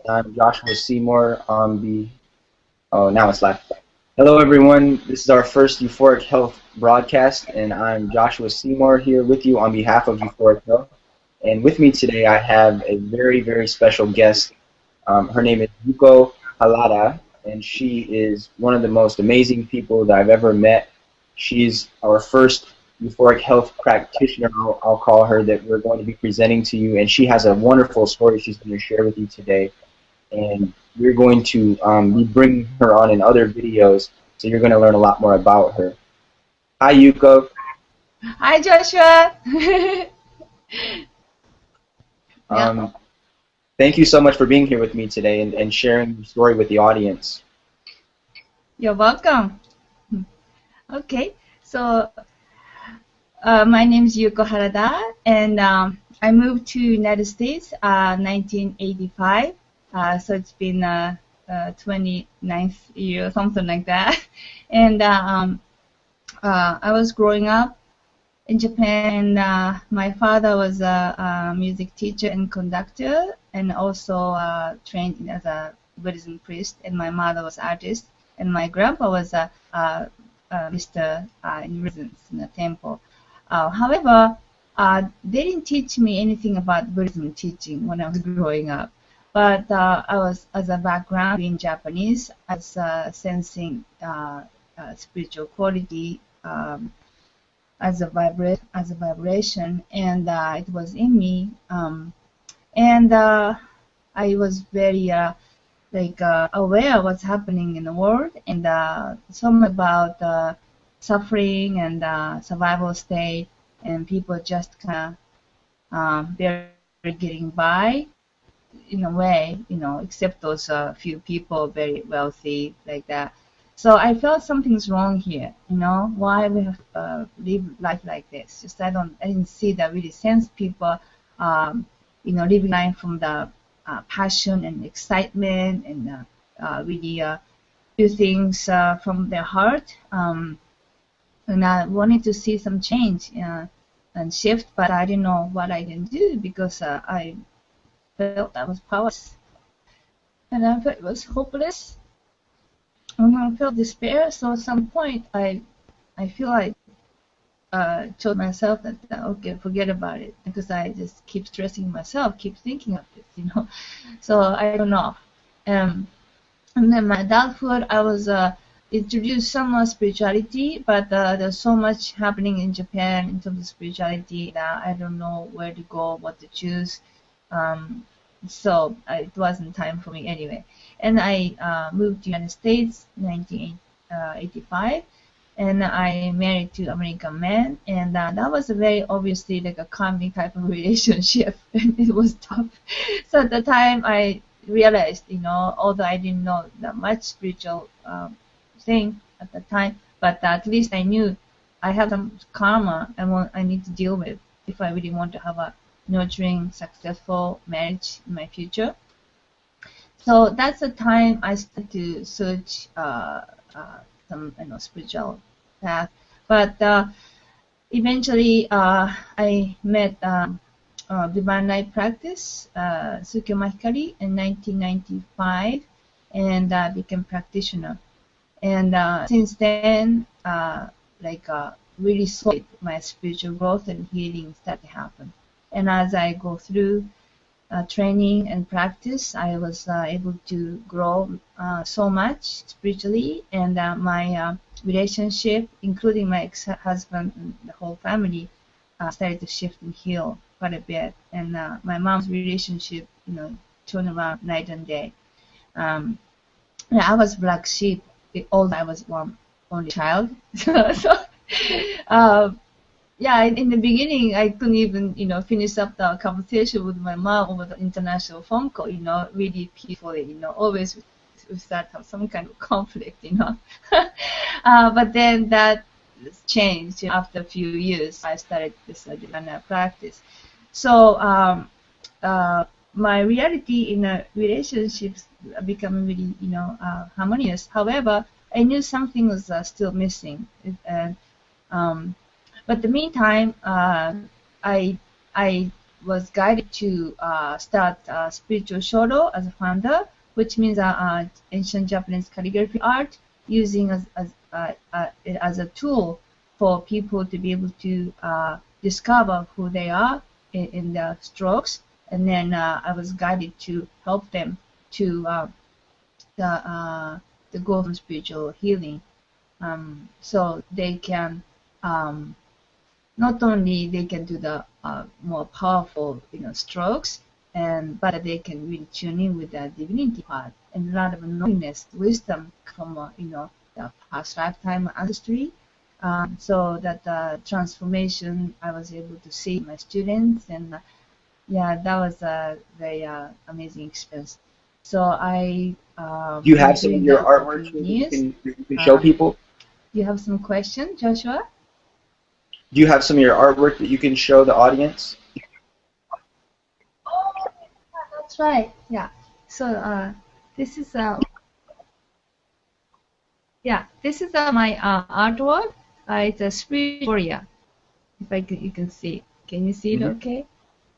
I'm Joshua Seymour on the. Oh, now it's live. Hello, everyone. This is our first Euphoric Health broadcast, and I'm Joshua Seymour here with you on behalf of Euphoric Health. And with me today, I have a very, very special guest. Her name is Yuko Halada, and she is one of the most amazing people that I've ever met. She's our first euphoric health practitioner, I'll call her, that we're going to be presenting to you, and she has a wonderful story she's going to share with you today. And we're going to be bringing her on in other videos, so you're going to learn a lot more about her. Hi, Yuko. Hi, Joshua. Um, Thank you so much for being here with me today and sharing your story with the audience. You're welcome. Okay, so my name is Yuko Halada, and I moved to United States 1985. So it's been 29th year, something like that. And I was growing up in Japan, and my father was a music teacher and conductor, and also trained as a Buddhism priest. And my mother was artist, and my grandpa was a minister in residence in the temple. However, they didn't teach me anything about Buddhism teaching when I was growing up. But I was, as a background in Japanese, I was sensing spiritual quality as a vibration, and it was in me. And I was very aware of what's happening in the world, and some about suffering and survival state, and people just kind of barely getting by in a way, except those few people very wealthy like that. So I felt something's wrong here, why we have live life like this. Just I didn't see that really sense people, living life from the passion and excitement and really do things from their heart. And I wanted to see some change and shift, but I didn't know what I can do because I felt I was powerless, and I felt it was hopeless, and I felt despair. So at some point, I feel I told myself that okay, forget about it, because I just keep stressing myself, keep thinking of it, So I don't know. And then my adulthood, I was introduced some spirituality, but there's so much happening in Japan in terms of spirituality that I don't know where to go, what to choose. So it wasn't time for me anyway. And I moved to the United States in 1985, and I married to American man, and that was a very obviously like a karmic type of relationship, and it was tough. So at the time I realized, although I didn't know that much spiritual thing at the time, but at least I knew I have some karma I need to deal with if I really want to have a nurturing, successful marriage in my future. So that's the time I started to search some spiritual path. But eventually I met Divine Life Practice, Sukyo Hikari, in 1995, and became practitioner. And since then, really solid, my spiritual growth and healing started to happen. And as I go through training and practice, I was able to grow so much spiritually, and my relationship, including my ex-husband and the whole family, started to shift and heal quite a bit. And my mom's relationship, turned around night and day. I was black sheep, although I was one only child. So yeah, in the beginning, I couldn't even, finish up the conversation with my mom over the international phone call, really peacefully, always we start to have some kind of conflict, But then that changed after a few years. I started this Dhyana practice. So my reality in relationships become really, harmonious. However, I knew something was still missing. And but in the meantime, I was guided to start spiritual shodo as a founder, which means ancient Japanese calligraphy art, using as a tool for people to be able to discover who they are in their strokes. And then I was guided to help them to go from spiritual healing, so they can not only they can do the more powerful strokes, but they can really tune in with the divinity part and a lot of knowingness, wisdom from the past lifetime ancestry. So that transformation I was able to see my students, and yeah, that was a very amazing experience. So I Do you have been some of doing your that for artwork 15 here that you years. can show people? You have some question, Joshua? Do you have some of your artwork that you can show the audience? Oh, yeah, that's right. Yeah. So this is my artwork. It's a spirit warrior. If you can see, can you see it? Hmm. Okay.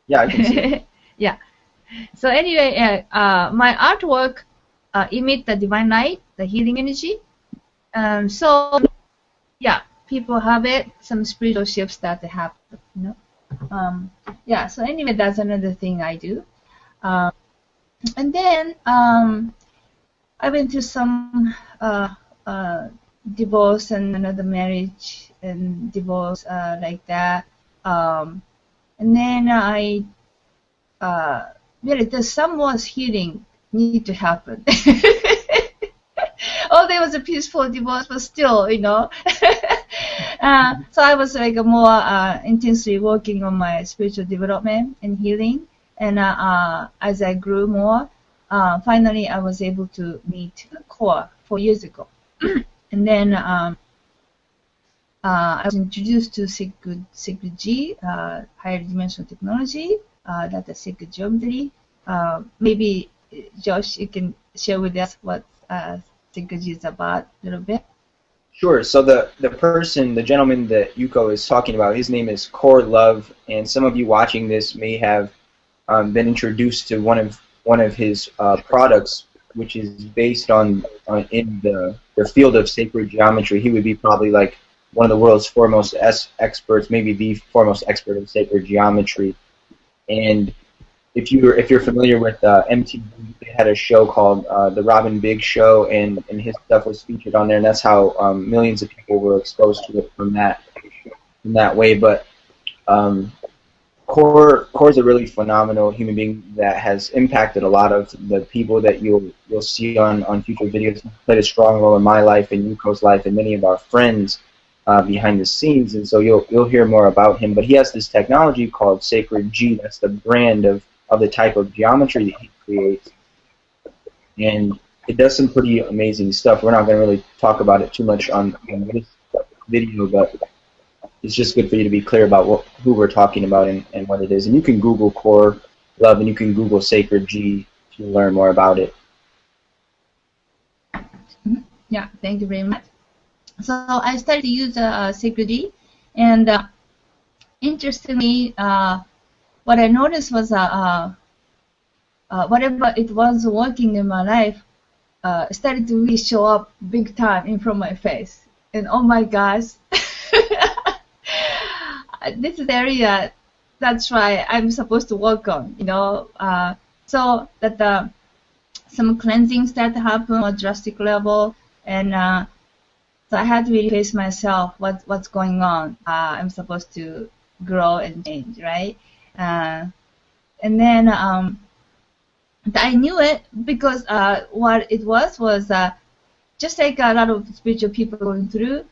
Yeah, I can see it. Yeah. So anyway, my artwork emit the divine light, the healing energy. So yeah, people have it. Some spiritual shifts that happen. Yeah. So anyway, that's another thing I do. Um, and then I went through some divorce and another marriage and divorce like that. And then really, there's some more healing need to happen. Oh, there was a peaceful divorce, but still, so I was like more intensely working on my spiritual development and healing. And as I grew more, finally I was able to meet Core 4 years ago. And then I was introduced to Sacred G, higher dimensional technology, that's a sacred geometry. Maybe Josh, you can share with us what Sacred G is about a little bit. Sure. So the gentleman that Yuko is talking about, his name is Core Love, and some of you watching this may have been introduced to one of his products, which is based on in the field of sacred geometry. He would be probably like one of the world's foremost experts, maybe the foremost expert in sacred geometry. And if you're familiar with MTV, they had a show called The Robin Big Show, and his stuff was featured on there, and that's how millions of people were exposed to it from that way. But Core's a really phenomenal human being that has impacted a lot of the people that you'll see on future videos. He played a strong role in my life and Yuko's life and many of our friends behind the scenes, and so you'll hear more about him. But he has this technology called Sacred G. That's the brand of the type of geometry that he creates, and it does some pretty amazing stuff. We're not going to really talk about it too much on this video, but it's just good for you to be clear about who we're talking about and what it is. And you can Google Core Love and you can Google Sacred G to learn more about it. Yeah, thank you very much. So I started to use Sacred G, and interestingly, what I noticed was whatever it was working in my life started to really show up big time in front of my face. And oh my gosh, this is the area that's right I'm supposed to work on, so that some cleansing started to happen on a drastic level, and so I had to really face myself, what's going on. I'm supposed to grow and change, right? And then I knew it because what it was just like a lot of spiritual people going through,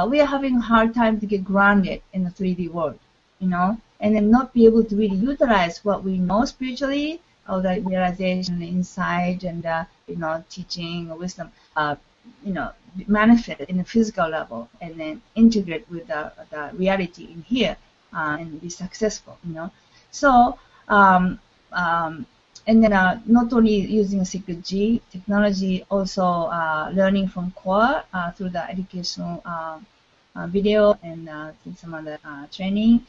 we are having a hard time to get grounded in the 3D world, and then not be able to really utilize what we know spiritually, all the realization, insight, and teaching, wisdom, manifest in the physical level, and then integrate with the reality in here, and be successful, So, and then not only using Sacred G technology, also learning from Core through the educational video and through some other training.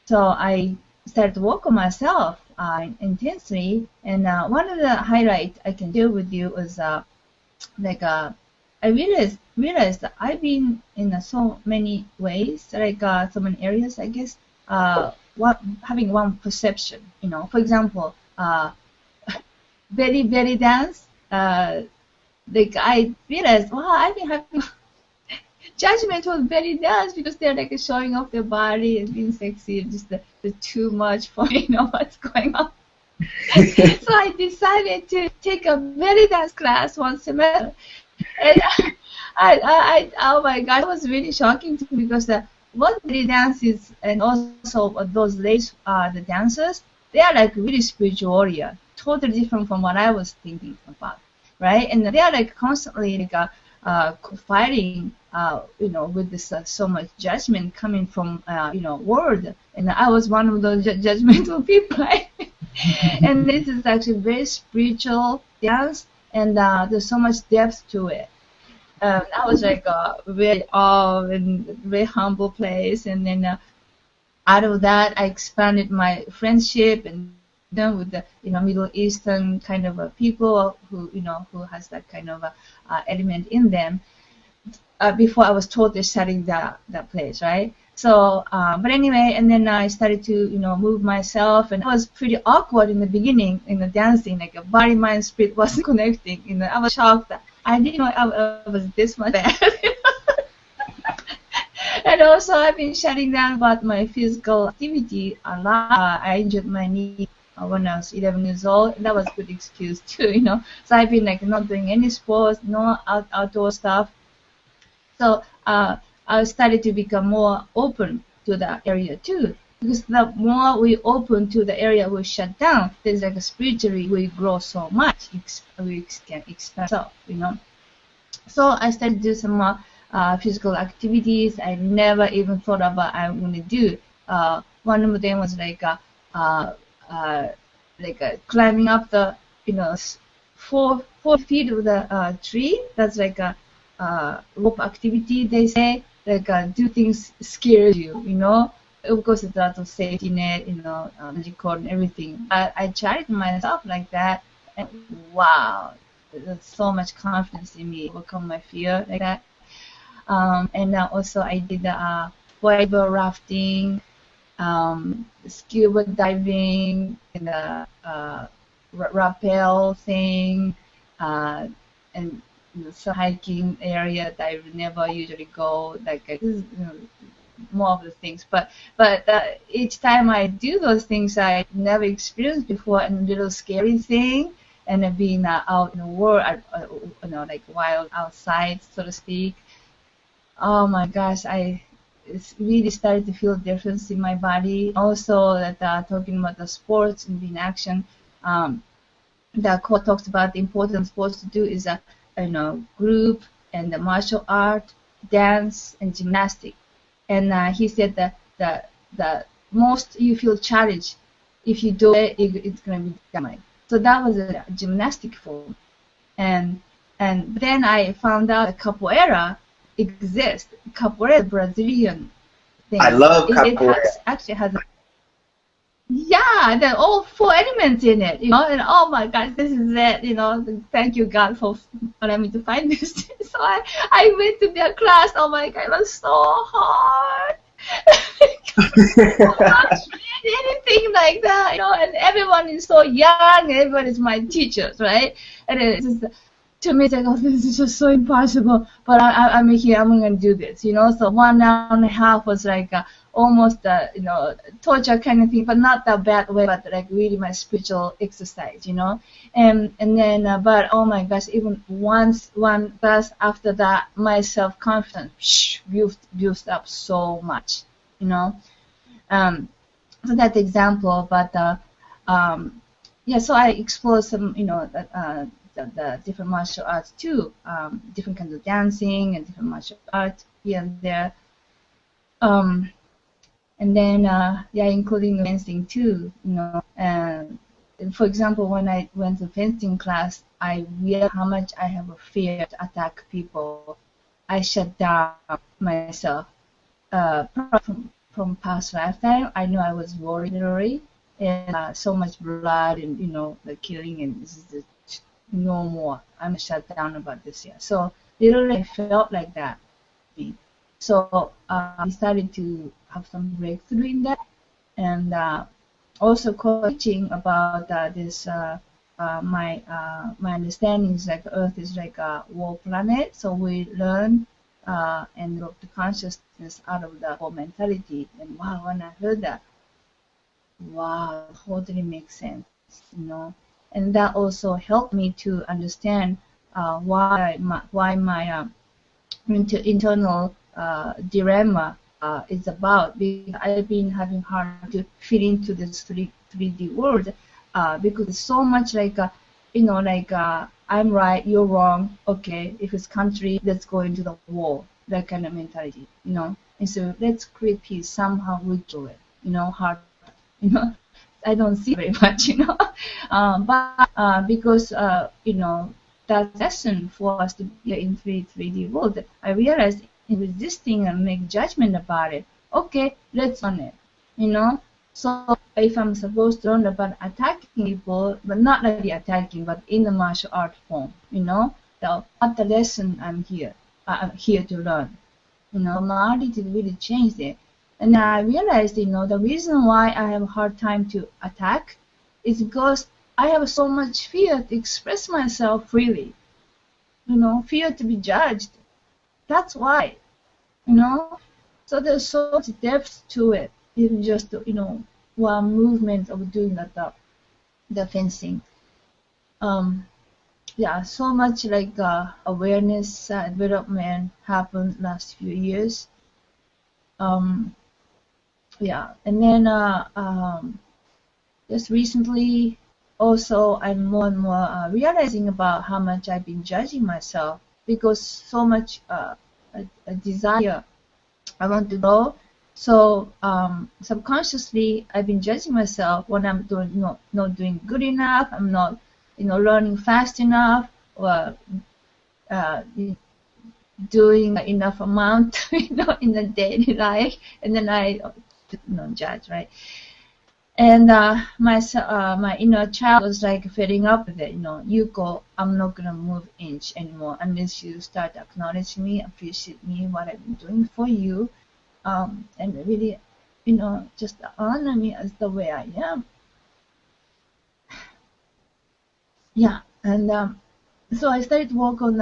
So I started to work on myself intensely. And one of the highlights I can share with you was like I realized that I've been in so many ways, like so many areas, I guess. Having one perception, for example, belly dance. Like I realized, wow, I've been having judgmental belly dance because they're like showing off their body and being sexy, and just the too much for what's going on. So I decided to take a belly dance class one semester, and oh my god, it was really shocking to me because what belly dance is, and also those ladies, the dancers, they are like really spiritual warrior, totally different from what I was thinking about, right? And they are like constantly like fighting, with this so much judgment coming from world, and I was one of those judgmental people, right? And this is actually very spiritual dance, and there's so much depth to it. I was like very awe and very humble place, and then out of that, I expanded my friendship and then with the Middle Eastern kind of people who has that kind of element in them. Before I was totally studying that place, right? So, but anyway, and then I started to move myself, and it was pretty awkward in the beginning in the dancing, like a body, mind, spirit wasn't connecting. I was shocked that I didn't know I was this much bad. And also, I've been shutting down about my physical activity a lot. I injured my knee when I was 11 years old, and that was a good excuse too. So I've been like not doing any sports, no outdoor stuff. So I started to become more open to that area too, because the more we open to the area we shut down, there's like spiritually we grow so much, we can expand ourselves. So I started to do some more physical activities I never even thought about I'm going to do. One of them was like climbing up the 4 feet of the tree. That's like a rope activity. They say like do things scares you. Of course, it's a lot of safety net, record and everything. I tried it myself like that, and wow, there's so much confidence in me, overcome my fear like that. And also I did whitewater rafting, scuba diving, and rappel thing, and some hiking area that I would never usually go. Like this is, more of the things, but each time I do those things I never experienced before, and a little scary thing, and being out in the world, like wild outside, so to speak. Oh my gosh, it's really started to feel a difference in my body. Also, that talking about the sports and being action, the quote talks about the important sports to do is group and the martial art, dance, and gymnastics. And he said that the most you feel challenged if you do it, it's gonna be dynamite. So that was a gymnastic form, and then I found out a capoeira exists. Capoeira, Brazilian thing. I love It capoeira. actually has there are all 4 elements in it, and oh my gosh, this is it, thank you God for allowing me to find this. So I went to their class, oh my God, it was so hard. Anything like that, and everyone is so young, everyone is my teachers, right? And it's just, to me, it's like, oh, this is just so impossible, but I'm here, I'm going to do this, so 1 hour and a half was like almost torture kind of thing, but not that bad way, but like really my spiritual exercise, and then but oh my gosh, even once one class after that, my self-confidence built up so much, so that's example. But so I explore some the different martial arts too, different kinds of dancing and different martial arts here and there. And then, including fencing too, And for example, when I went to fencing class, I realized how much I have a fear to attack people. I shut down myself, from past lifetime. I know I was worried literally, and so much blood and the killing, and this is no more. I'm shut down about this year. So literally, I felt like that. So I decided to have some breakthrough in that, and also teaching about this. My understanding is like Earth is like a war planet, so we learn and develop the consciousness out of the war mentality. And wow, when I heard that, wow, totally makes sense, And that also helped me to understand why my internal dilemma is about, because I've been having hard to fit into this 3D world because it's so much like I'm right, you're wrong. Okay, if it's country, let's go into the war. That kind of mentality, And so let's create peace somehow. We do it, hard, you know. I don't see very much, but because that lesson for us to be in 3D world, I realized in resisting and make judgment about it. Okay, let's learn it, So if I'm supposed to learn about attacking people, but not really attacking, but in the martial art form, what the lesson I'm here to learn, my attitude really changed it. And I realized, the reason why I have a hard time to attack is because I have so much fear to express myself freely. Fear to be judged. That's why, So there's so much depth to it, even just, one movement of doing the fencing. Yeah, so much like awareness development happened last few years. Yeah, and then just recently, also I'm more and more realizing about how much I've been judging myself, because so much a desire I want to grow. So subconsciously, I've been judging myself when I'm not doing good enough. I'm not, learning fast enough, or uh, doing enough amount, in the daily life, and then I, judge, right? And my inner child was like fed up with it. Yuko, I'm not gonna move inch anymore unless you start acknowledging me, appreciate me, what I've been doing for you, and really, just honor me as the way I am. Yeah, and so I started to work on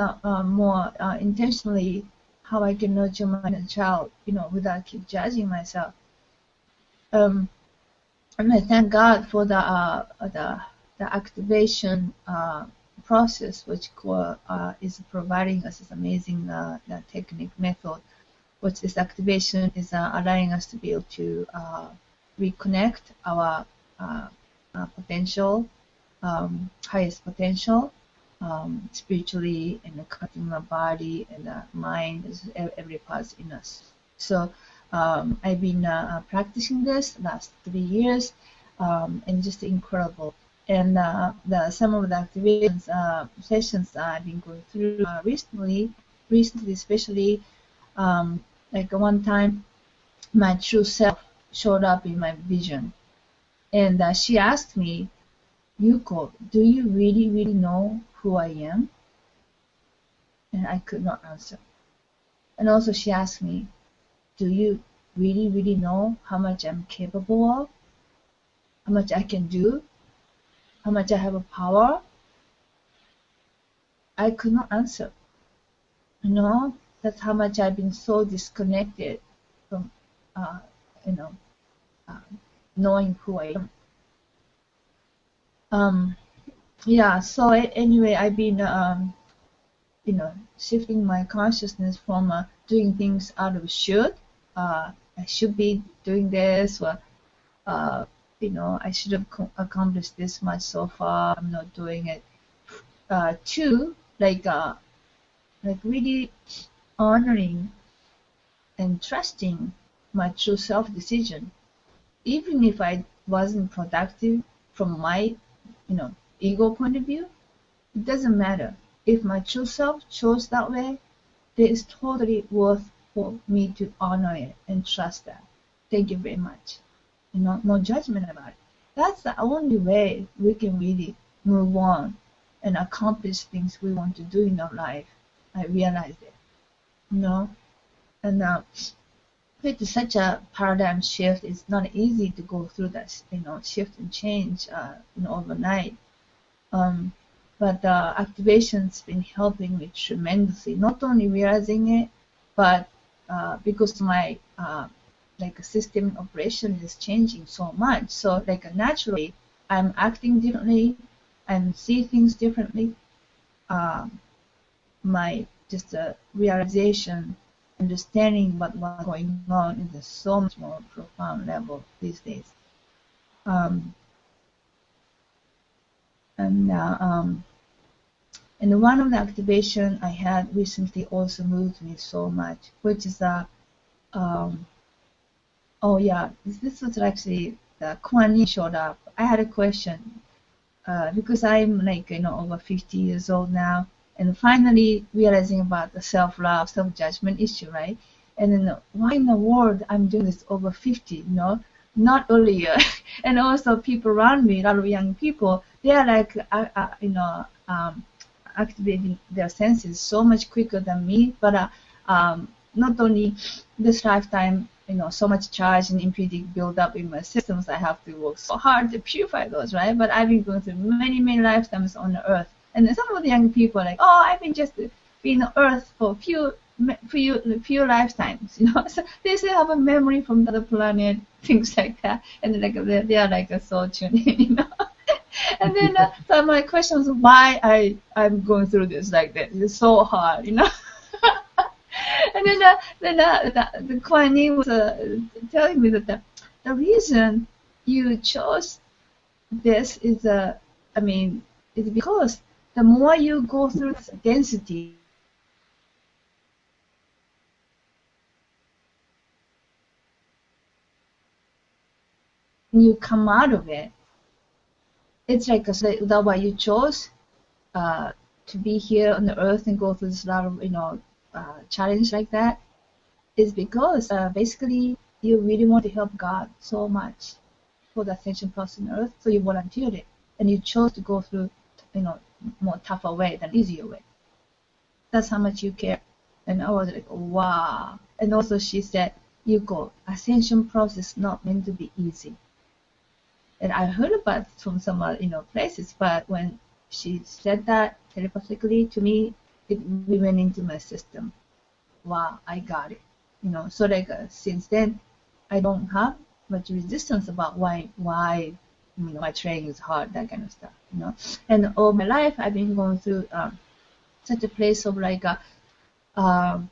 more intentionally how I can nurture my inner child, without keep judging myself. And I thank God for the activation process, which is providing us this amazing the technique method, which this activation is allowing us to be able to reconnect our potential, highest potential, spiritually, and connecting our body and mind, every part in us. So I've been practicing this last 3 years, and just incredible. And some of the activations sessions I've been going through recently, especially, like one time, my true self showed up in my vision, and she asked me, Yuko, do you really, really know who I am? And I could not answer. And also she asked me, do you really, really know how much I'm capable of? How much I can do? How much I have a power? I could not answer. That's how much I've been so disconnected from, uh, you know, uh, knowing who I am. Yeah, so anyway, I've been, shifting my consciousness from doing things out of should. I should be doing this, or, I should have accomplished this much so far. I'm not doing it. To like really honoring and trusting my true self decision, even if I wasn't productive from my, ego point of view. It doesn't matter. If my true self chose that way, it is totally worth for me to honor it and trust that. thank you very much. No judgment about it. That's the only way we can really move on and accomplish things we want to do in our life. I realize it, you know, and with such a paradigm shift, it's not easy to go through that, shift and change, overnight. Um, but the activation's been helping me tremendously, not only realizing it, but because my like system operation is changing so much. So like naturally, I'm acting differently, and see things differently. Um, my just realization, understanding what's going on is a so much more profound level these days. Um, and and one of the activation I had recently also moved me so much, which is um, oh yeah, this was actually the Kuan Yin showed up. I had a question because I'm like over 50 years old now, and finally realizing about the self-love, self-judgment issue, right? And then why in the world I'm doing this over 50, not earlier. And also people around me, a lot of young people, they are like activating their senses so much quicker than me. But not only this lifetime, so much charge and impurity build up in my systems, I have to work so hard to purify those, right? But I've been going through many, many lifetimes on the earth. And then some of the young people are like, oh, I've been just being on earth for few lifetimes, So they still have a memory from the other planet, things like that. And like they are like a soul tuning, And then so my question was why I'm going through this like that. It's so hard, And then the Kuan Yin was telling me that the reason you chose this is is because the more you go through this density, you come out of it. It's like that why you chose to be here on the earth and go through this lot of challenge like that is because basically you really want to help God so much for the ascension process on earth, so you volunteered it and you chose to go through more tougher way than easier way. That's how much you care. And I was like, wow. And also she said, Yuko, ascension process is not meant to be easy. And I heard about it from some places, but when she said that telepathically to me, it really went into my system. Wow, I got it. So like since then, I don't have much resistance about why my training is hard, that kind of stuff. And all my life I've been going through such a place of like I'm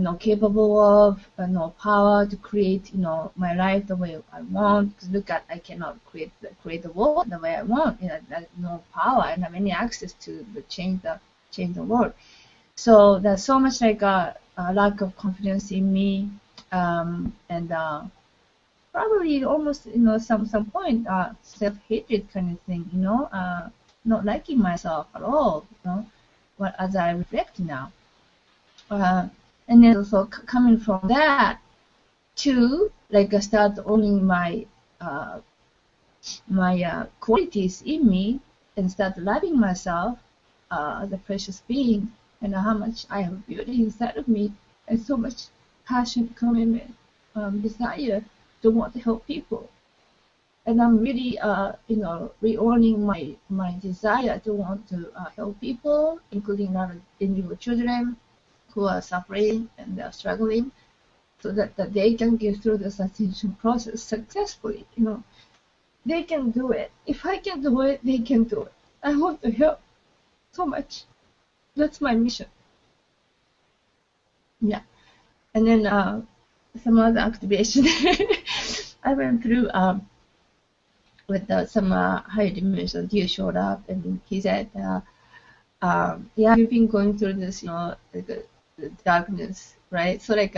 not capable of, no power to create, my life the way I want. Because look at, I cannot create the world the way I want. There's no power. I don't have any access to change the world. So there's so much like a lack of confidence in me, and probably almost some point self-hatred kind of thing. Not liking myself at all. But as I reflect now. And then also coming from that to like start owning my qualities in me and start loving myself as a precious being, and how much I have beauty inside of me and so much passion, commitment, desire to want to help people. And I'm really re-owning my desire to want to help people, including a lot of individual children who are suffering and they are struggling, so that they can get through this ascension process successfully. They can do it. If I can do it, they can do it. I want to help so much. That's my mission. Yeah. And then some other activation I went through with some higher dimension deal showed up, and he said, yeah, you've been going through this, the darkness, right? So like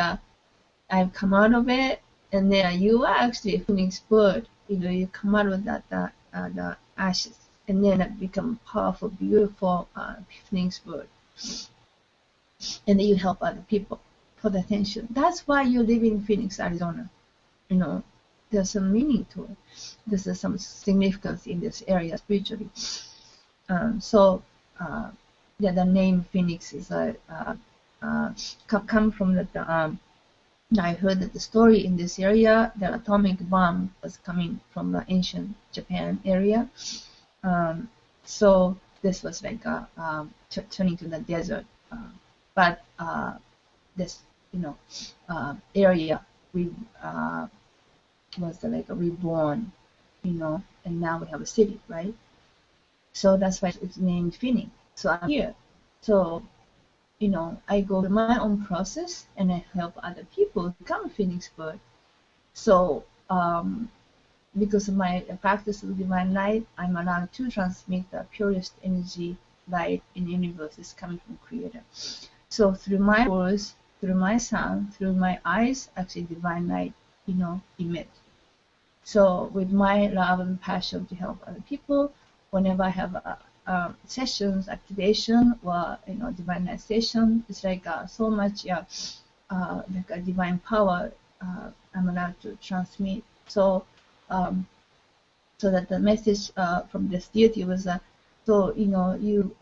I've come out of it, and then you are actually a phoenix bird. You come out of the ashes, and then it become powerful, beautiful phoenix bird, and then you help other people for the attention. That's why you live in Phoenix, Arizona. there's some meaning to it. There's some significance in this area spiritually. So yeah, the name Phoenix is come from I heard that the story in this area, the atomic bomb was coming from the ancient Japan area. So this was like turning to the desert. But this, area we was like reborn, and now we have a city, right? So that's why it's named Phoenix. So I'm here. So, I go through my own process and I help other people become a Phoenix bird. So, because of my practice of divine light, I'm allowed to transmit the purest energy light in the universe is coming from Creator. So through my words, through my sound, through my eyes, actually divine light, emit. So with my love and passion to help other people, whenever I have sessions, activation, or divine light session, it's like so much like a divine power I'm allowed to transmit. So so that the message from this deity was so you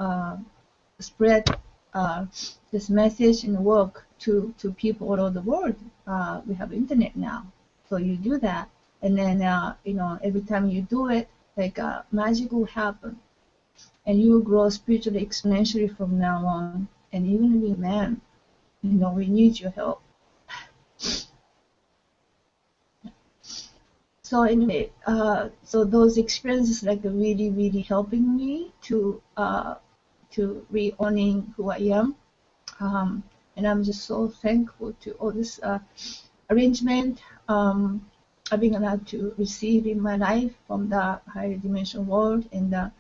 spread this message and work to people all over the world. We have internet now, so you do that, and then every time you do it, like magic will happen, and you will grow spiritually exponentially from now on. And even being man, we need your help. So anyway, so those experiences like really, really helping me to re-owning who I am, and I'm just so thankful to all this arrangement I've been allowed to receive in my life from the higher dimension world, and the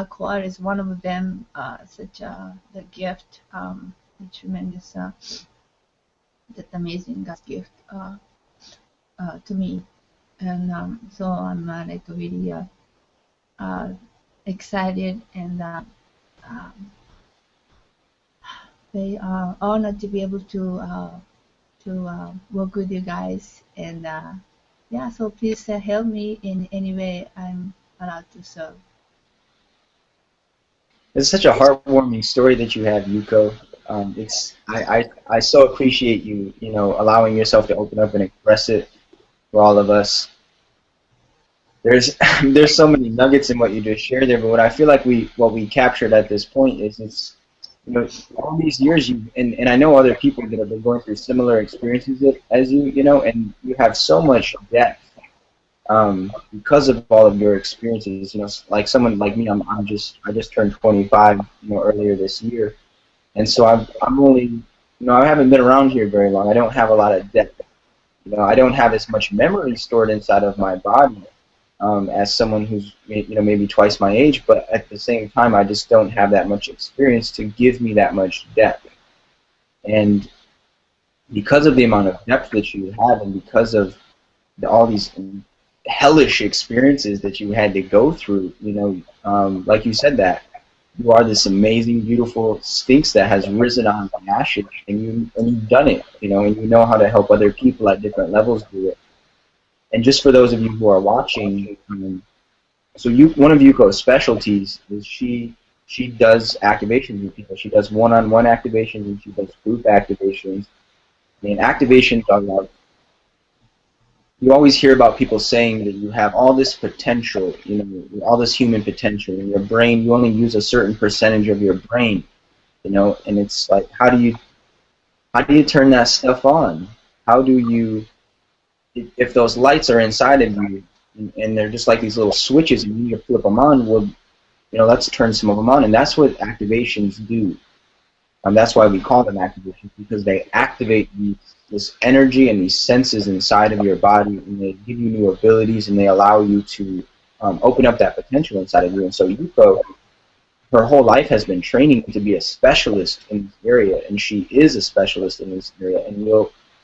choir is one of them. Such the gift, the tremendous, that amazing God's gift to me. And so I'm like really excited and very honored to be able to work with you guys. And yeah, so please help me in any way I'm allowed to serve. It's such a heartwarming story that you have, Yuko. I so appreciate you, allowing yourself to open up and express it for all of us. There's there's so many nuggets in what you just shared there, but what I feel like what we captured at this point is it's all these years and I know other people that have been going through similar experiences as you, and you have so much depth because of all of your experiences. Like someone like me, I just turned 25, earlier this year, and so I'm only, I haven't been around here very long. I don't have a lot of depth. I don't have as much memory stored inside of my body as someone who's maybe twice my age, but at the same time I just don't have that much experience to give me that much depth. And because of the amount of depth that you have, and because of all these hellish experiences that you had to go through, like you said, that you are this amazing, beautiful sphinx that has risen on the ashes, and you've done it, and you know how to help other people at different levels do it. And just for those of you who are watching, so one of Yuko's specialties is she does activations with people. She does one-on-one activations, and she does group activations. And activations are like, you always hear about people saying that you have all this potential, all this human potential in your brain. You only use a certain percentage of your brain, and it's like, how do you turn that stuff on? How do you, if those lights are inside of you and they're just like these little switches and you need to flip them on, well, let's turn some of them on. And that's what activations do. That's why we call them activations, because they activate this energy and these senses inside of your body, and they give you new abilities, and they allow you to open up that potential inside of you. And so Yuko, her whole life has been training to be a specialist in this area, and she is a specialist in this area. And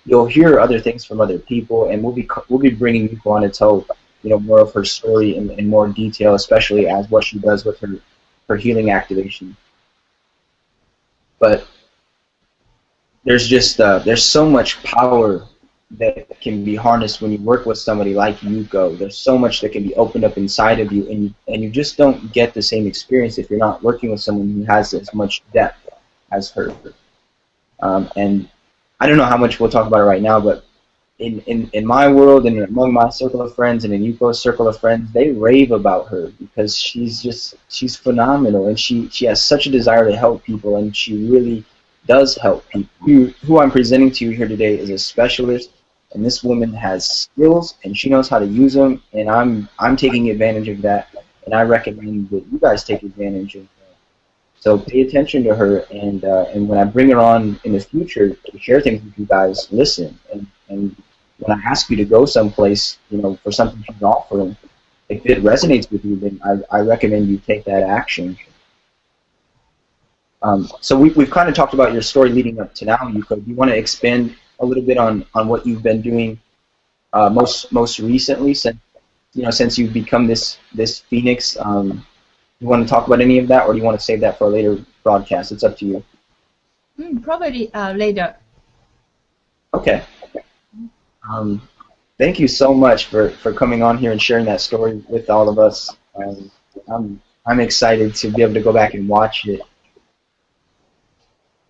you'll hear other things from other people, and we'll be bringing Yuko on to tell more of her story in more detail, especially as what she does with her healing activation. But there's just there's so much power that can be harnessed when you work with somebody like Yuko. There's so much that can be opened up inside of you, and you just don't get the same experience if you're not working with someone who has as much depth as her. And I don't know how much we'll talk about it right now, but in my world and among my circle of friends and in Yuko's circle of friends, they rave about her because she's phenomenal, and she has such a desire to help people, and she really does help people. Who I'm presenting to you here today is a specialist, and this woman has skills and she knows how to use them, and I'm taking advantage of that, and I recommend that you guys take advantage of that. So pay attention to her, and when I bring her on in the future to share things with you guys, listen. And when I ask you to go someplace, for something she's offering, if it resonates with you, then I recommend you take that action. So we've kind of talked about your story leading up to now, Yuko. Do you want to expand a little bit on what you've been doing most recently since you've become this phoenix? You want to talk about any of that, or do you want to save that for a later broadcast? It's up to you. Probably later. Okay. Thank you so much for coming on here and sharing that story with all of us. I'm excited to be able to go back and watch it.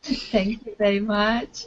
Thank you very much.